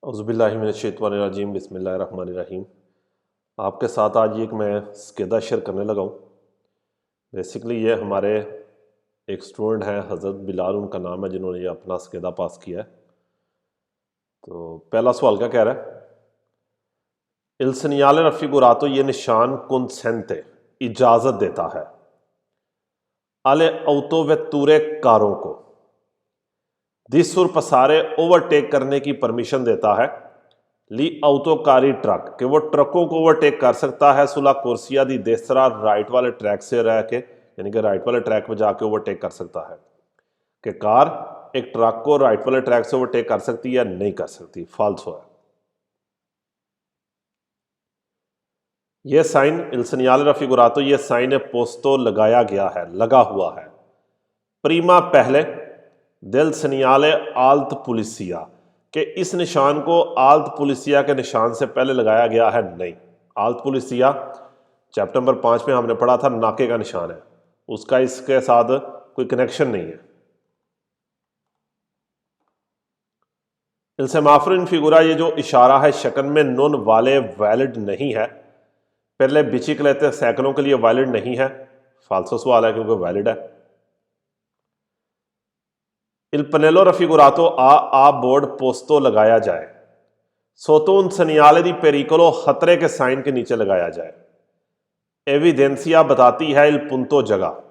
औज़ुबिल्लाहिमिनश्शैतानिर्रजीम बिस्मिल्लाहिर्रहमानिर्रहीम। आपके साथ आज एक मैं स्केदा शेयर करने लगा हूँ। बेसिकली ये हमारे एक स्टूडेंट हैं हज़रत बिलाल उनका नाम है, जिन्होंने ये अपना स्केदा पास किया है। तो पहला सवाल क्या कह रहा है, इल सनियाल रफ़िकुरातो ये निशान कुनसेंते इजाज़त देता है अले औतो व तूरे कारों को दिसुर पसारे ओवरटेक करने की परमिशन देता है ली autoकारी ट्रक कि वो ट्रकों को ओवरटेक कर सकता है सुला कुर्सिया दी देसरा राइट वाले ट्रैक से रह के, यानी कि राइट वाले ट्रैक पे जाके ओवरटेक कर सकता है कि कार एक ट्रक को राइट वाले ट्रैक से ओवरटेक कर सकती है या नहीं कर सकती। फाल्सो है। यह साइन इल्सनियाल रफिकुरातो ये साइन है पोस्तो लगाया गया है, लगा हुआ है। प्रीमा पहले दिल सनियाल आल्त पुलिसिया कि इस निशान को आल्त पुलिसिया के निशान से पहले लगाया गया है। नहीं, आल्त पुलिसिया चैप्टर नंबर 5 में हमने पढ़ा था, नाके का निशान है, उसका इसके साथ कोई कनेक्शन नहीं है। इल्सेमाफरिन फिगुरा ये जो इशारा है शक्ल में नॉन वाले वैलिड नहीं है। पहले बिचिक लेते सैकड़ों के लिए वैलिड नहीं है, फाल्सो सवाल है क्योंकि वैलिड है। इल पनेलो रफिकुरातो आ बोर्ड पोस्तो लगाया जाए सोतो उन सनियाले दी पेरिकोलो खतरे के साइन के नीचे लगाया जाए। एविडेंसिया बताती है इल पुंतो जगह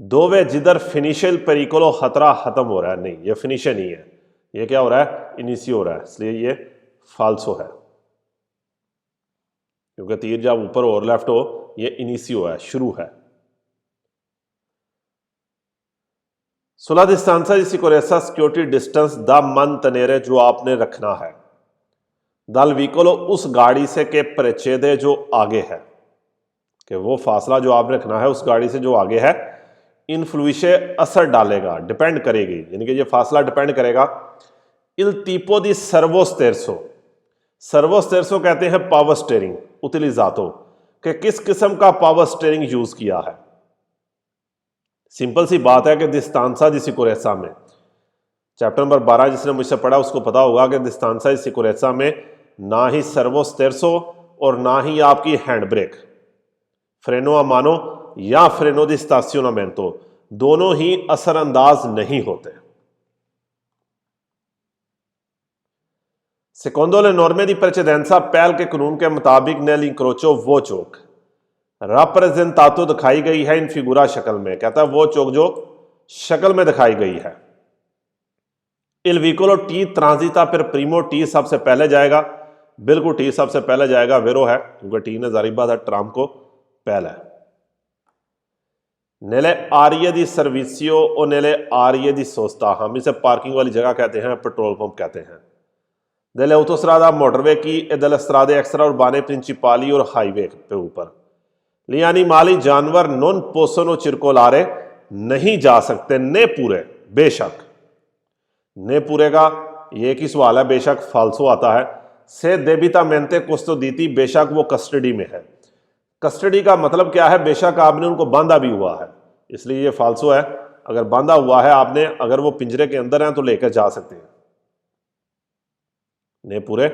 दोवे जिधर फिनिशियल पेरिकोलो खतरा खत्म हो रहा है। नहीं, ये फिनिशे नहीं है, ये क्या हो रहा है, इनिशियो हो रहा है, इसलिए ये फाल्सो है क्योंकि तीर जब ऊपर और लेफ्ट हो ये इनिशियो है, शुरू है। सुला डिस्टेंसा जिसी को रेसा सिक्योरिटी डिस्टेंस द मन तनेरे जो आपने रखना है दल व्हीकलो उस गाड़ी से के प्रचेदे जो आगे है, कि वो फासला जो आप रखना है उस गाड़ी से जो आगे है इनफ्लुइशे असर डालेगा, डिपेंड करेगी, यानी कि ये फासला डिपेंड करेगा। इल तीपो दी सर्वोस्तेरसो, सर्वोस्तेरसो कहते हैं पावर स्टेयरिंग उतलिजातो, कि किस किस्म का पावर स्टेयरिंग यूज किया है। सिंपल सी बात है कि दिस्तानसा दी सिकुरेसा में चैप्टर नंबर 12 जिसने मुझसे पढ़ा उसको पता होगा कि दिस्तानसा दी सिकुरेसा में ना ही सर्वोस्तेरसो और ना ही आपकी हैंड ब्रेक फ्रेनो आ मानो या फ्रेनो दी स्टासियोनामेंटो दोनों ही असरअंदाज नहीं होते। सेकोंडो ले नॉर्मे दी प्रेसिडेंसा पहल के कानून के मुताबिक नेल इंक्रोचो वो चौक रिप्रेजेंटातो दिखाई गई है इन फिगुरा शक्ल में, कहता है वो चौक जो शक्ल में दिखाई गई है। इल व्हीकलो टी ट्रांजिटा पर प्रीमो टी सबसे पहले जाएगा, बिल्कुल टी सबसे पहले जाएगा, वेरो है क्योंकि टी ने जारी बात है ट्राम को पहला है। नेले आर्य दी सर्विसियो और नेले आर्य दी सोस्ता, हम इसे पार्किंग वाली जगह कहते हैं, पेट्रोल पंप कहते हैं। दले autostrada मोटरवे की दल स्त्रादे एक्स्ट्रा उर्बाने प्रिंसिपाली और हाईवे पे ऊपर लियानी माली जानवर नॉन पोसनो चिरकोलारे नहीं जा सकते ने पूरे, बेशक ने पूरे का ये की सवाल है, बेशक फाल्सो आता है। से देबिता मेंते कोस्तो दीती, बेशक वो कस्टडी में है। कस्टडी का मतलब क्या है, बेशक आपने उनको बांधा भी हुआ है, इसलिए ये फाल्सो है। अगर बांधा हुआ है आपने, अगर वो पिंजरे के अंदर हैं तो लेकर जा सकते हैं, ने पूरे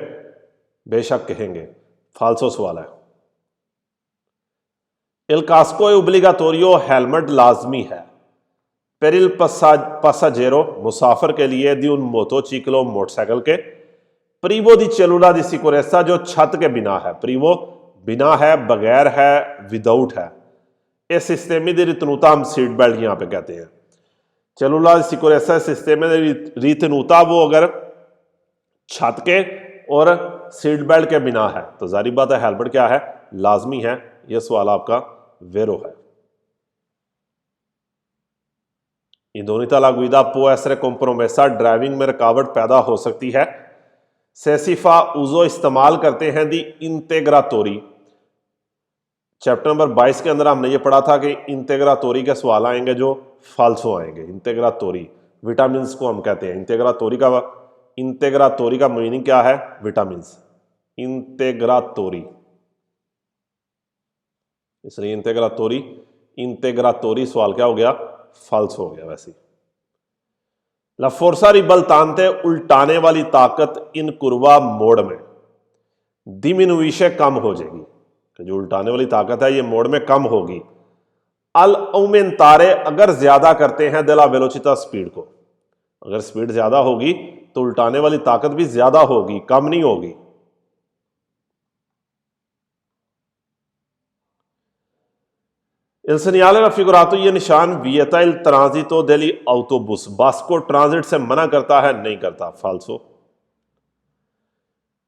बेशक कहेंगे, फाल्सो सवाल है। इल कास्को ओब्लिगाटोरियो हेलमेट लाजमी है पेरिल पसाजेरो मुसाफिर के लिए दी उन मोटोचिकलो मोटरसाइकिल के प्रीवो दी चेलुला दी सिकोरेसा जो छत के बिना है, प्रीवो बिना है, बगैर है, विदाउट है। इस सिस्टेमी दी रितनुता हम सीट बेल्ट यहां पे कहते हैं। चेलुला दी सिकोरेसा सिस्टेम रितनुता वो अगर छत के और सीट बेल्ट के बिना है तो जारी बात है हेलमेट क्या है, लाजमी है। यह सवाल आपका वेरो है। इंदोनिता लागुइदा पो एसरे कॉम्प्रोमेसा ड्राइविंग में रुकावट पैदा हो सकती है। सेसिफा उजो इस्तेमाल करते हैं दी इंटेग्रातोरी, चैप्टर नंबर 22 के अंदर हमने ये पढ़ा था कि इंटेग्रातोरी के सवाल आएंगे जो फाल्सो आएंगे। इंटेग्रातोरी विटामिन को हम कहते हैं। इंटेग्रातोरी का मीनिंग क्या है, विटामिन। इंटेग्रातोरी, इसलिए इंटेग्रातोरी सवाल क्या हो गया, फाल्स हो गया। वैसे ला फोर्सा रिबल्तांते उल्टाने वाली ताकत इन कुर्वा मोड में डिमिनुइशे कम हो जाएगी, कि जो उल्टाने वाली ताकत है ये मोड में कम होगी। अल औमेंतारे अगर ज्यादा करते हैं देला वेलोचिता स्पीड को, अगर स्पीड ज्यादा होगी तो उल्टाने वाली ताकत भी ज्यादा होगी, कम नहीं होगी। Il segnale raffigurato ये निशान vieta il transito degli autobus, बस को ट्रांजिट से मना करता है, नहीं करता, फाल्सो।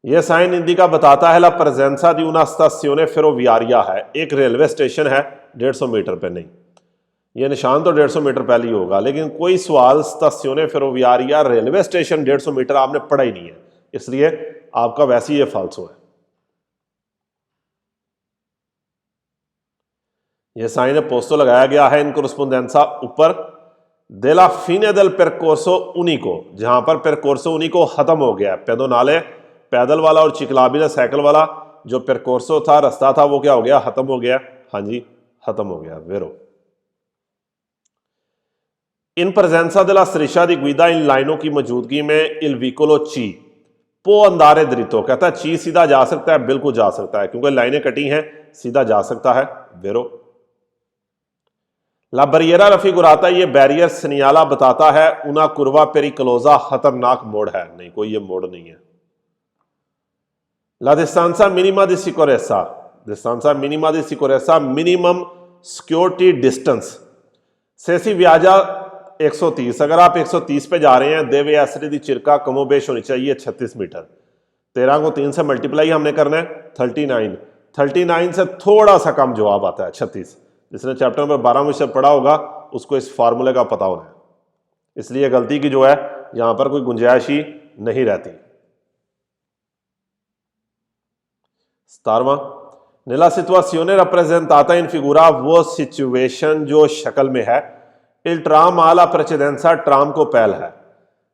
यह साइन इंडिका बताता है ला प्रेजेंसा दी una stazione ferroviaria है, एक रेलवे स्टेशन है 150 मीटर पे, नहीं, यह निशान तो 150 मीटर पहले ही होगा, लेकिन कोई सवाल stazione ferroviaria railway station 150 metre आपने पढ़ा ही नहीं है, इसलिए आपका वैसे ही ये फाल्सो है। यह साइन अपोस्तो लगाया गया है इन कोरस्पोंडेंसा ऊपर देला फिने del percorso unico, जहां पर percorso unico खत्म हो गया है। पेडोनाले पैदल वाला और चिकलाबिला साइकिल वाला जो percorso था, रास्ता था, वो क्या हो गया, खत्म हो गया। हाँ जी, खत्म हो गया, वेरो। इन presenza della striscia di guida इन लाइनों की मौजूदगी में il vicolo C पो अंदारे दरितो, कहता है ची सीधा जा सकता है, बिल्कुल जा सकता है, क्योंकि लाइनें कटी हैं, सीधा जा सकता है, वेरो। ला बरियरा रफिगुराता, ये बैरियर सनियाला बताता है उना कुर्वा पेरिकलोजा खतरनाक मोड़ है, नहीं, कोई ये मोड़ नहीं है। ला डिस्टेंसा मिनिमा दी सिकोरेसा, डिस्टेंसा मिनिमा दी सिकोरेसा मिनिमम सिक्योरिटी डिस्टेंस सेसी व्याजा 130, अगर आप 130 पे जा रहे हैं देवे एसरी दी चिरका कमोबेश होनी चाहिए 36 मीटर, 13 को 3 से मल्टीप्लाई हमने करना है 39 से थोड़ा सा कम जवाब आता है 36। जिसने चैप्टर नंबर 12 में से पढ़ा होगा उसको इस फार्मूले का पता होना है, इसलिए गलती की जो है यहां पर कोई गुंजाइश ही नहीं रहती। 17वां nella situazione rappresentata in figura, वो सिचुएशन जो शक्ल में है, il tram alla precedenza, tram को पहल है,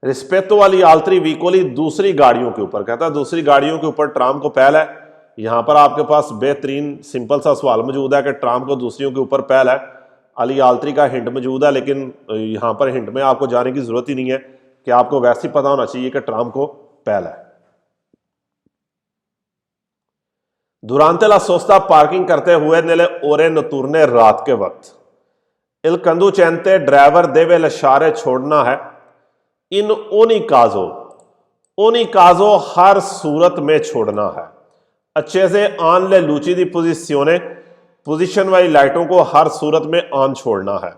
रिस्पेक्टो वाली आल्त्री वीकोली दूसरी गाड़ियों के ऊपर, कहता है दूसरी गाड़ियों के ऊपर ट्राम को पहल है। यहां पर आपके पास बेहतरीन सिंपल सा सवाल मौजूद है कि ट्राम को दूसरियों के ऊपर पहल है, अली आल्त्री का हिंट मौजूद है, लेकिन यहां पर हिंट में आपको जाने की जरूरत ही नहीं है, कि आपको वैसे ही पता होना चाहिए कि ट्राम को पहल है। दुरांते ला सोस्ता, पार्किंग करते हुए नेले ओरे नतुरने, रात के वक्त, इल कंदू चैनते, ड्राइवर देवे लशारे छोड़ना है, इन ओनिकाजो हर सूरत में छोड़ना है, अच्छे से आन ले लूची दी पोजीशन वाली लाइटों को हर सूरत में आन छोड़ना है।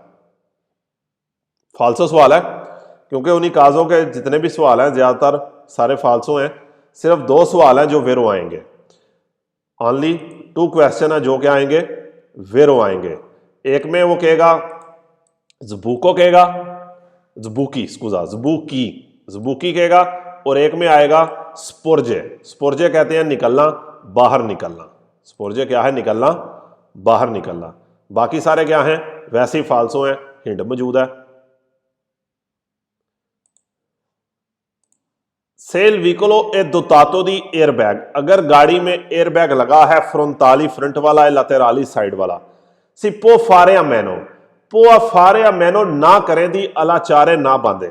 फाल्सो सवाल है, क्योंकि उन्हीं काजों के जितने भी सवाल हैं ज्यादातर सारे फाल्सो हैं, सिर्फ 2 सवाल हैं जो वेरो आएंगे, ओनली 2 क्वेश्चन है जो क्या आएंगे, वेरो आएंगे। एक में वो कहेगा ज़बूको कहेगा, ज़बूकी स्कूजा ज़बूकी कहेगा, और एक में आएगा स्पोर्जे कहते हैं निकलना, बाहर निकलना, स्पोर्जे क्या है, निकलना, बाहर निकलना। बाकी सारे क्या हैं, वैसे ही फाल्सो हैं, हिंट मौजूद है। सेल व्हीकलो ए दोतातो दी एयरबैग, अगर गाड़ी में एयरबैग लगा है, फ्रंटाली फ्रंट वाला है, लतेराली साइड वाला, सी पो फारे मैनो ना करें दी अलाचारे ना बांधे,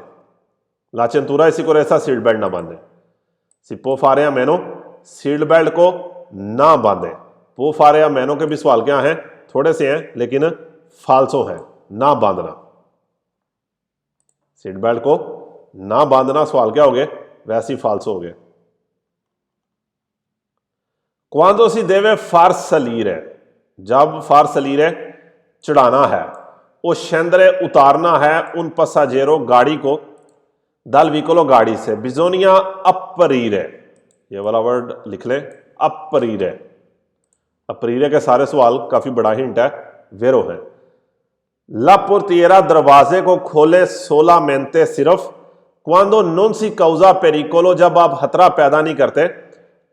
लाचंतुरा इसी को ऐसा सीट बेल्ट ना बांधे, सिपो फारे मैनो सीट बेल्ट को ना बांधे। पो फारे मैनो के भी सवाल क्या हैं, थोड़े से हैं लेकिन फाल्सो हैं, ना बांधना, सीट बेल्ट को ना बांधना सवाल क्या हो गए, वैसे ही फाल्सो हो गए। क्वांदो सी देवे फार सलीरे, जब फार सलीरे चढ़ाना है, वो शेंद्रे उतारना है उन पसाजेरो गाड़ी को, दल विकोलो गाड़ी से, बिजोनिया अपरीरे, ये वाला वर्ड लिख लें, अपरीरे के सारे सवाल काफी बड़ा हिंट है, वेरो है। ला पोर्टिएरा, दरवाजे को खोले 16 मेंते सिर्फ, क्वांदो नोन सी कौजा पेरिकोलो, जब आप खतरा पैदा नहीं करते,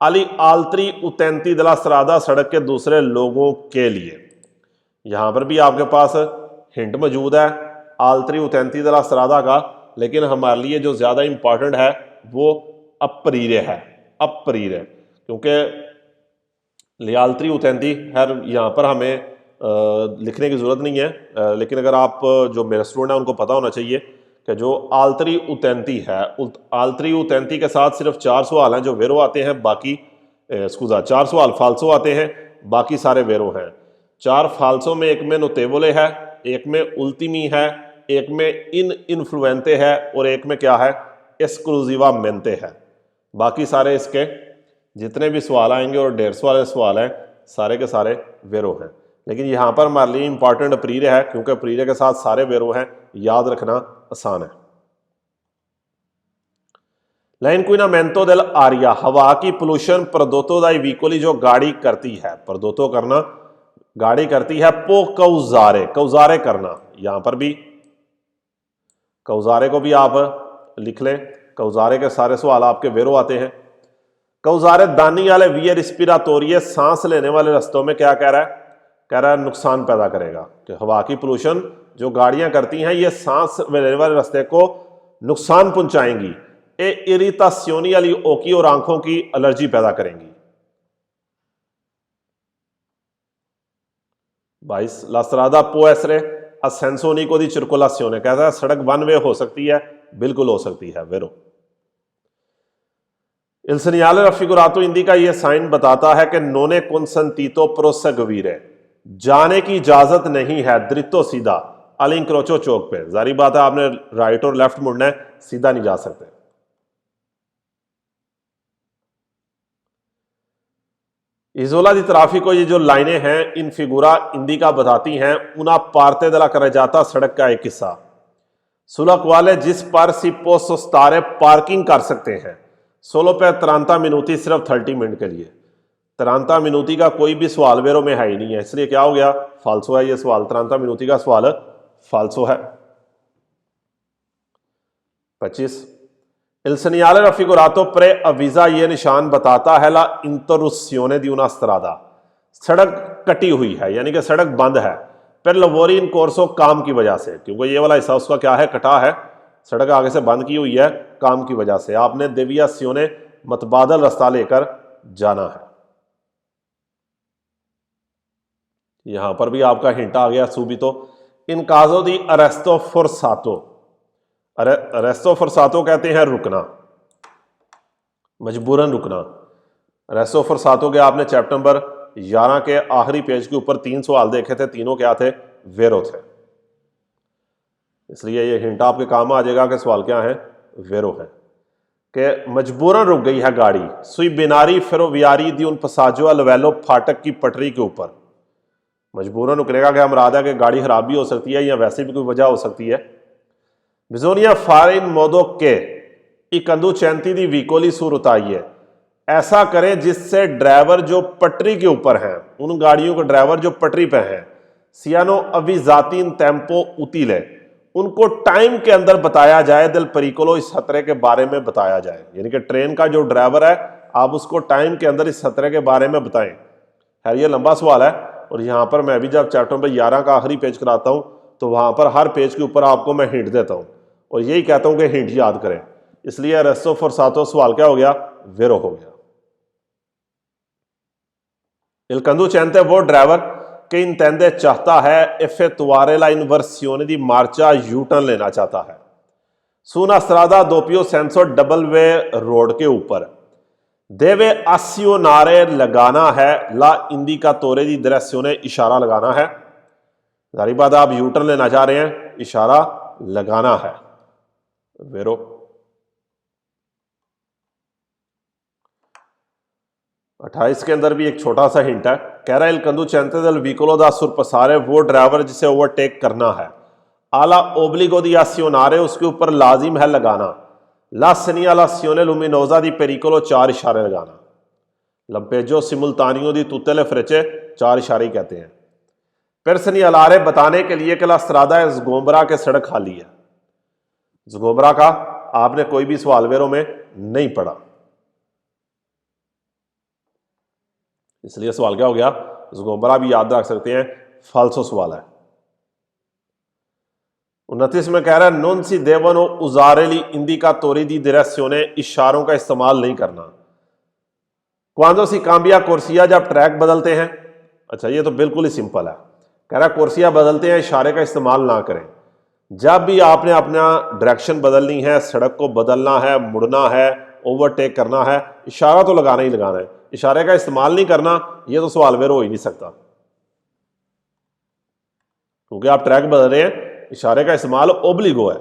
अली आल्त्री उतैंती दला सरादा, सड़क के दूसरे लोगों के लिए। यहां पर भी आपके पास हिंट मौजूद है आल्त्री उतैंती दला सरादा का, लेकिन हमारे लिए जो ज्यादा इंपॉर्टेंट है वो अपरीरे है, क्योंकि लियाल्त्री उतैंती खैर यहां पर हमें लिखने की जरूरत नहीं है, लेकिन अगर आप जो मेरे स्टूडेंट है उनको पता होना चाहिए कि जो आल्तरी उतैंती है, आल्तरी उतैंती के साथ सिर्फ 4 सवाल हैं जो वेरो आते हैं, बाकी स्कूजा 4 सवाल फाल्सो आते हैं, बाकी सारे वेरो हैं। 4 फाल्सो में एक में नोतेवोले है, एक में उल्टीमी है, एक में इन इन्फ्लुएंटे है और एक में क्या है, एक्सक्लूसिवा मेंटे है। बाकी सारे इसके जितने भी सवाल आएंगे और 150 वाले सवाल हैं सारे के सारे वेरो हैं। लेकिन यहाँ पर हमारे लिए इंपॉर्टेंट अप्रील है, क्योंकि अप्रील के साथ सारे वेरो हैं, याद रखना आसान है। l'inquinamento dell'aria, हवा की पोल्यूशन प्रदोतो दाई वीकोली जो गाड़ी करती है, प्रदोतो करना गाड़ी करती है, पो कौजारे, कौजारे करना। यहां पर भी कौजारे को भी आप लिख लें, कौजारे के सारे सवाल आपके वेरो आते हैं। कौजारे दानी वाले वियर रिस्पिराटोरी, सांस लेने वाले रस्तों में क्या कह रहा है, कह रहा है नुकसान पैदा करेगा कि हवा की पोल्यूशन जो गाड़ियां करती हैं ये सांस लेने वाले रास्ते को नुकसान पहुंचाएंगी। ए इरिटासियोनी वाली ओकी और आंखों की एलर्जी पैदा करेंगी। 22 ला strada può essere a senso unico di circolazione, कहता है सड़क वन वे हो सकती है, बिल्कुल हो सकती है, वेरो। Il segnale raffigurato indica, ये साइन बताता है कि नोने consentito proseguire, जाने की इजाजत नहीं है द्रितो सीधा अलिंक्रोचो चौक पे। जारी बात है आपने राइट और लेफ्ट मुड़ना है, सीधा नहीं जा सकते। इजोला दी ट्राफिको, ये जो लाइनें हैं इन फिगुरा इंडिका बताती हैं उना पार्ते दला कर जाता सड़क का एक हिस्सा सुलक वाले जिस पर सिप्पो सोस्तारे पार्किंग कर सकते हैं। सोलो पे 30 मिनूटी, सिर्फ 30 मिनट के लिए। 30 मिनूटी का कोई भी सवाल वेरो में है ही नहीं है, इसलिए क्या हो गया, फाल्सो है ये सवाल। 30 मिनूटी का सवाल फाल्सो है। 25 Il segnale raffigurato preavvisa, ये निशान बताता है ला इंटरुसियोने दी una strada, सड़क कटी हुई है, यानी कि सड़क बंद है। पर लवोरी इन कोर्सो, काम की वजह से, क्योंकि ये वाला हिस्सा उसका क्या है, कटा है, सड़क आगे से बंद की हुई है काम की वजह से। आपने देवियासियोने मतबादल रास्ता लेकर जाना है। यहां पर भी आपका हिंट आ गया सूबितो। इन काजो दी अरेस्टो फोर्सातो, अरेस्टो फोर्सातो कहते हैं रुकना, मजबूरन रुकना। अरेस्टो फोर्सातो के आपने चैप्टर नंबर 11 के आखिरी पेज के ऊपर 3 सवाल देखे थे, तीनों क्या थे, वेरो थे, इसलिए ये हिंट आपके काम आ जाएगा कि सवाल क्या है, वेरो है कि मजबूरन रुक गई है गाड़ी। सुई बिनारी फेरोवियारी दी उन पसाजो लवेलो, फाटक की पटरी के ऊपर। मजबूरन रुकने का क्या मुराद है कि गाड़ी खराब भी हो सकती है या वैसे भी कोई वजह हो सकती है। बिजोनिया फारिन मोदो के इकंदू चैंती दी वीकोली सूरत आई है, ऐसा करें जिससे ड्राइवर जो पटरी के ऊपर हैं, उन गाड़ियों के ड्राइवर जो पटरी पे हैं, सियानो अविजातीन टेम्पो उतीले, उनको टाइम के अंदर बताया जाए, दिल परिकोलो, इस खतरे के बारे में बताया जाए। यानी कि ट्रेन का जो ड्राइवर है आप उसको टाइम के अंदर इस खतरे के बारे में बताएं। खैर ये लंबा सवाल है, और यहाँ पर मैं भी जब चैप्टर नंबर 11 का आखिरी पेज कराता हूँ तो वहाँ पर हर पेज के ऊपर आपको मैं हिंट देता हूँ और यही कहता हूँ कि हिंट याद करें। इसलिए अरेस्टो फोर्सातो सवाल क्या हो गया, वेरो हो गया। Il conducente वो ड्राइवर के इंटेंडे चाहता है effettuare la inversione di marcia, U turn लेना चाहता है। सुना स्त्रादा दोपियो सेंसो डबल वे रोड के ऊपर देवे आसियोनारे लगाना है, ला इंडिकातोरे दी direzione, इशारा लगाना है। जारी बात आप यू टर्न लेना चाह रहे हैं, इशारा लगाना है, वेरो। 28 के अंदर भी एक छोटा सा हिंट है, कह रहा है इल कंडुचेंटे del vicolo da sorpassare, वो ड्राइवर जिसे ओवरटेक करना है, आला ओब्लिगो दी आसियोनारे, उसके ऊपर लाजिम है लगाना, ला segnalazione luminosa di pericolo, 4 इशारे लगाना, लंपेजो सिमुल्तानियो दी तुते ले फ्रेचे, 4 इशारे कहते हैं। फिर segnalare बताने के लिए कि ला strada है ज़गोम्बरा के सड़क खाली है। ज़गोम्बरा का आपने कोई भी सवाल वेरो में नहीं पढ़ा, इसलिए सवाल क्या हो गया, ज़गोम्बरा भी याद रख सकते हैं, फाल्सो सवाल है। 29 में कह रहा है नोन सी देवनो उजारेली इंडिकातोरी दी direzione, इशारों का इस्तेमाल नहीं करना। क्वांदो सी काम्बिया कोर्सिया, जब ट्रैक बदलते हैं। अच्छा ये तो बिल्कुल ही सिंपल है, कह रहा है कोर्सिया बदलते हैं, इशारे का इस्तेमाल ना करें। जब भी आपने अपना डायरेक्शन बदलनी है, सड़क को बदलना है, मुड़ना है, ओवरटेक करना है, इशारा तो लगाना ही लगाना है। इशारे का इस्तेमाल नहीं करना, ये तो सवाल वेरो हो ही नहीं सकता, क्योंकि आप ट्रैक बदल रहे हैं, इशारे का इस्तेमाल ओब्लिगो है।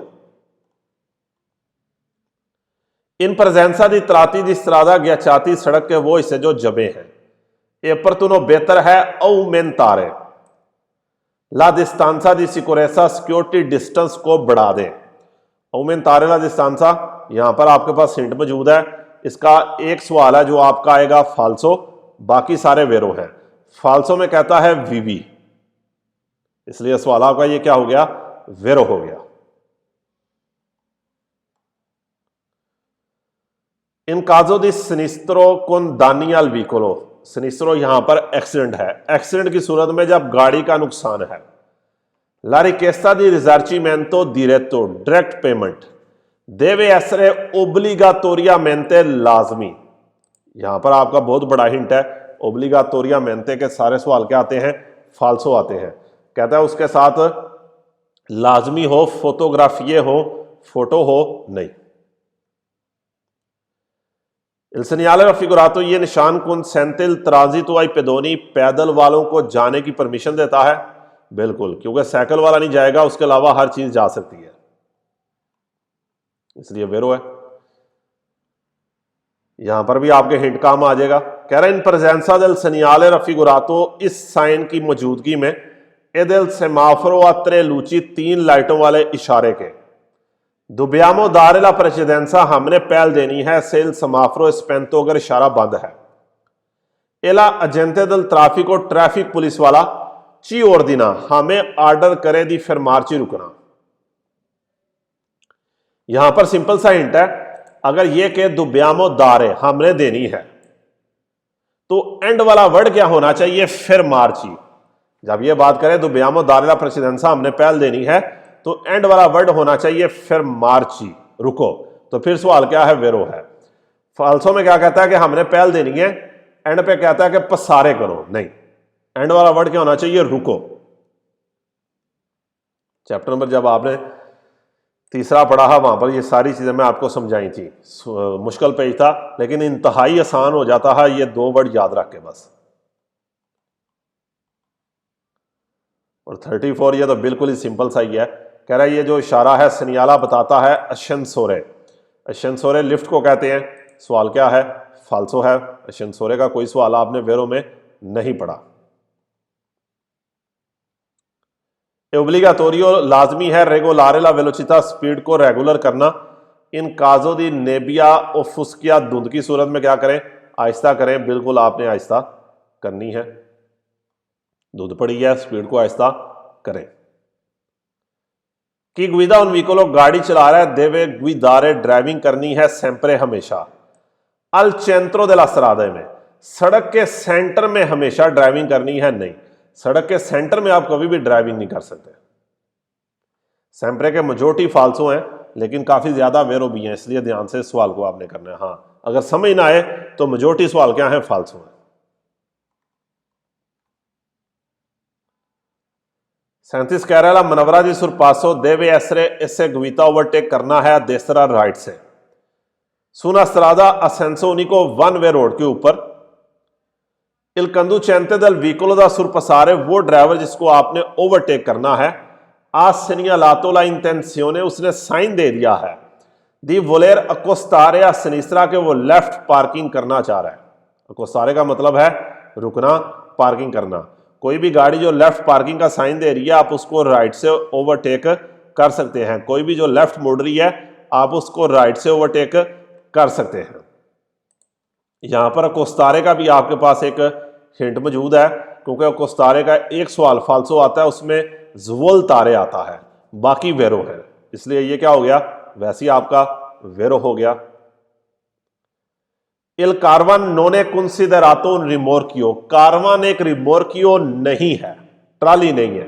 इन प्रजेंसा दी त्राती दी स्त्रादा गयाचाती सड़क के वो हिस्से जो जबे हैं, ए पर तुनो बेहतर है औमेंतारे ला डिस्टांसा दी सिकोरेसा सिक्योरिटी डिस्टेंस को बढ़ा दें। औमेंतारे ला डिस्टांसा, यहां पर आपके पास हिंट मौजूद है। इसका एक सवाल है जो आपका आएगा फाल्सो, बाकी सारे वेरो हैं। फाल्सो में कहता है वीवी, इसलिए सवाल आपका ये क्या हो गया, वेरो हो गया। इन काजो दी सिनिस्त्रो con दानी al vicolo, सिनिस्त्रो यहां पर एक्सीडेंट है। एक्सीडेंट की सूरत में जब गाड़ी का नुकसान है। ला रिकेस्ता दी रिजर्चिमेंटो diretto, डायरेक्ट पेमेंट देवे एसरे ओब्लिगाटोरियामेंटे लाजमी, यहां पर आपका बहुत बड़ा हिंट है। ओब्लिगाटोरियामेंटे के सारे सवाल क्या आते हैं, फाल्सो आते हैं। कहता है उसके साथ लाजमी हो, फोटोग्राफिए हो, फोटो हो नहीं। Il segnale raffigurato, ये निशान consente ट्रांजिटो आई पेदोनी, पैदल वालों को जाने की परमिशन देता है। बिल्कुल, क्योंकि साइकिल वाला नहीं जाएगा, उसके अलावा हर चीज जा सकती है, इसलिए वेरो है। यहां पर भी आपके हिंट काम आ जाएगा। कह रहे इन प्रेजेंसा del segnale raffigurato, इस साइन की मौजूदगी में ए del semaforo a tre luci, 3 लाइटों वाले इशारे के दुबियामो दारेला प्रेसिडेंसा, हमने पहल देनी है सेल समाफ्रो स्पेंतो, अगर इशारा बंद है। एला अजेंटे दल ट्राफिको, ट्रैफिक पुलिस वाला ची और दिना, हमें ऑर्डर करे दी फिर मार्ची रुकना। यहां पर सिंपल सा हिंट है, अगर ये के दुबियामो दारे हमने देनी है, तो एंड वाला वर्ड क्या होना चाहिए, फिर मार्ची। जब ये बात करें दुबियामो दारेला प्रेसिडेंसा, हमने पहल देनी है, तो एंड वाला वर्ड होना चाहिए फिर मार्ची, रुको। तो फिर सवाल क्या है, वेरो है। फाल्सो में क्या कहता है कि हमने पहल देनी है, एंड पे कहता है कि पसारे करो, नहीं, एंड वाला वर्ड क्या होना चाहिए, रुको। चैप्टर नंबर जब आपने तीसरा पढ़ा है, वहां पर ये सारी चीजें मैं आपको समझाई थी। मुश्किल पेज था, लेकिन इंतहाई आसान हो जाता है ये 2 वर्ड याद रख के बस। और 34 ये तो बिल्कुल ही सिंपल सा ही है। कह रहा है ये जो इशारा है सनियाला बताता है अशेंसोरे, अशेंसोरे लिफ्ट को कहते हैं। सवाल क्या है, फाल्सो है। अशेंसोरे का कोई सवाल आपने वेरो में नहीं पढ़ा। ओब्लिगाटोरियो लाजमी है, रेगुलारे ला वेलोसिटा, स्पीड को रेगुलर करना। इन काजो दी नेबिया ओफुस्किया, धुंध की सूरत में क्या करें, आहिस्ता करें। बिल्कुल आपने आहिस्ता करनी है, धुंध पड़ी है, स्पीड को आहिस्ता करें। कि गुइदा उन व्हीकलो, गाड़ी चला रहा है, देवे गुइदारे, ड्राइविंग करनी है सेंपरे, हमेशा। अल चेंट्रो दे ला स्ट्रादा में, सड़क के सेंटर में हमेशा ड्राइविंग करनी है, नहीं, सड़क के सेंटर में आप कभी भी ड्राइविंग नहीं कर सकते। सेंपरे के मेजॉरिटी फाल्सो हैं, लेकिन काफी ज्यादा वेरो भी हैं, इसलिए ध्यान से सवाल को आपने करना है। हाँ, अगर समझ ना आए तो मेजॉरिटी सवाल क्या है, फाल्सो है। सैंतीस कह रहा है मनवरा दी सुरपासो, देवे एसरे, इससे गुविता ओवरटेक करना है देसरा राइट से। सुना स्त्रादा असेंसो उनिको, 1 वे रोड के ऊपर। इलकंदू चैंते दल व्हीकलो दा सुरपसारे, वो ड्राइवर जिसको आपने ओवरटेक करना है। आज सिनिया लातोला इंटेंसियोने, उसने साइन दे दिया है। दी वोलेर अकोस्तारे सिनिस्त्रा के, वो लेफ्ट पार्किंग करना चाह रहा है। अकोस्तारे का मतलब है रुकना, पार्किंग करना। कोई भी गाड़ी जो लेफ्ट पार्किंग का साइन दे रही है, आप उसको राइट से ओवरटेक कर सकते हैं। कोई भी जो लेफ्ट मुड़ रही है, आप उसको राइट से ओवरटेक कर सकते हैं। यहां पर अकोस्तारे का भी आपके पास एक हिंट मौजूद है, क्योंकि अकोस्तारे का एक सवाल फाल्सो आता है, उसमें जुवल तारे आता है, बाकी वेरो है, इसलिए ये क्या हो गया, वैसे ही आपका वेरो हो गया। इल कारवान नोने कंसिडरातो रिमोर्कियो, कारवान एक रिमोर्कियो नहीं है, ट्राली नहीं है।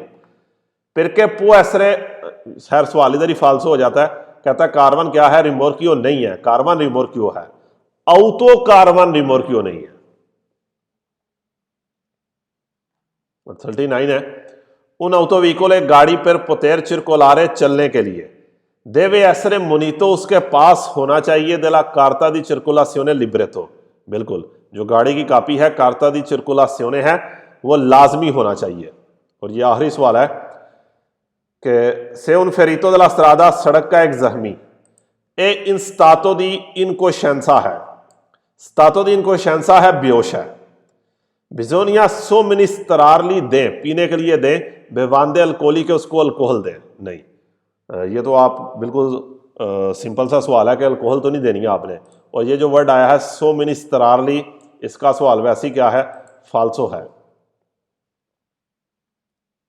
फिर के पो एसरे, खैर सवाल इधर ही फाल्सो हो जाता है। कहता है कारवान क्या है, रिमोर्कियो नहीं है, कारवान रिमोर्कियो है, औतो कारवान रिमोर्कियो नहीं है। 39 है, un autovehicolo एक गाड़ी पर poter circolare चलने के लिए deve essere munito उसके पास होना चाहिए della carta di circolazione libretto। बिल्कुल, जो गाड़ी की कापी है carta di circolazione है वो लाजमी होना चाहिए। और ये आखिरी सवाल है कि se un ferito della strada सड़क का एक जख्मी ए इन स्तातो दी इनकोशेंसा है, स्तातो दी इनकोशेंसा है, बेहोश है। बिजोनिया सो मिनिस्टरारली दें, पीने के लिए दें, बेवांदे अल्कोहली के उसको अल्कोहल दें, नहीं। ये तो आप बिल्कुल सिंपल सा सवाल है कि अल्कोहल तो नहीं देनी है आपने। और ये जो वर्ड आया है सो मिनिस्टरारली, इसका सवाल वैसे ही क्या है, फाल्सो है।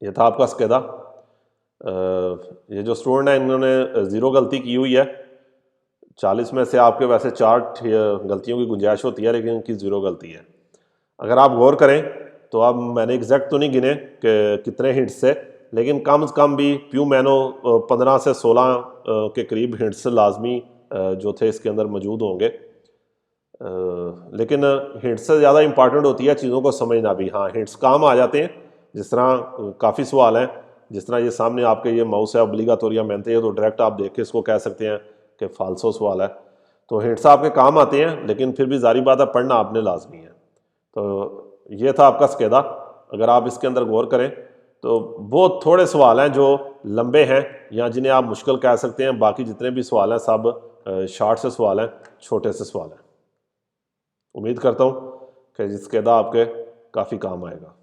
ये था आपका स्केदा। ये जो स्टूडेंट है इन्होंने 0 गलती की हुई है। 40 में से आपके वैसे 4 गलतियों की गुंजाइश होती है, लेकिन इनकी 0 गलती है। अगर आप गौर करें तो अब मैंने एग्जैक्ट तो नहीं गिने कि कितने हिंट्स से, लेकिन कम से कम भी प्यू मैनो 15 से 16 के करीब हिंट्स लाजमी जो थे इसके अंदर मौजूद होंगे। लेकिन हिंट्स से ज़्यादा इंपॉर्टेंट होती है चीज़ों को समझना भी। हाँ, हिंट्स काम आ जाते हैं, जिस तरह काफ़ी सवाल हैं, जिस तरह ये सामने आपके ये माउस है ओब्लिगाटोरिया मेंटे है, तो डायरेक्ट आप देख के इसको कह सकते हैं कि फाल्सो सवाल है। तो हिंट्स आपके काम आते हैं, लेकिन फिर भी जारी बात है पढ़ना आपने लाजमी है। तो ये था आपका स्केदा। अगर आप इसके अंदर गौर करें तो बहुत थोड़े सवाल हैं जो लंबे हैं या जिन्हें आप मुश्किल कह सकते हैं, बाकी जितने भी सवाल हैं सब शॉर्ट से सवाल हैं, छोटे से सवाल हैं। उम्मीद करता हूँ कि स्केदा आपके काफ़ी काम आएगा।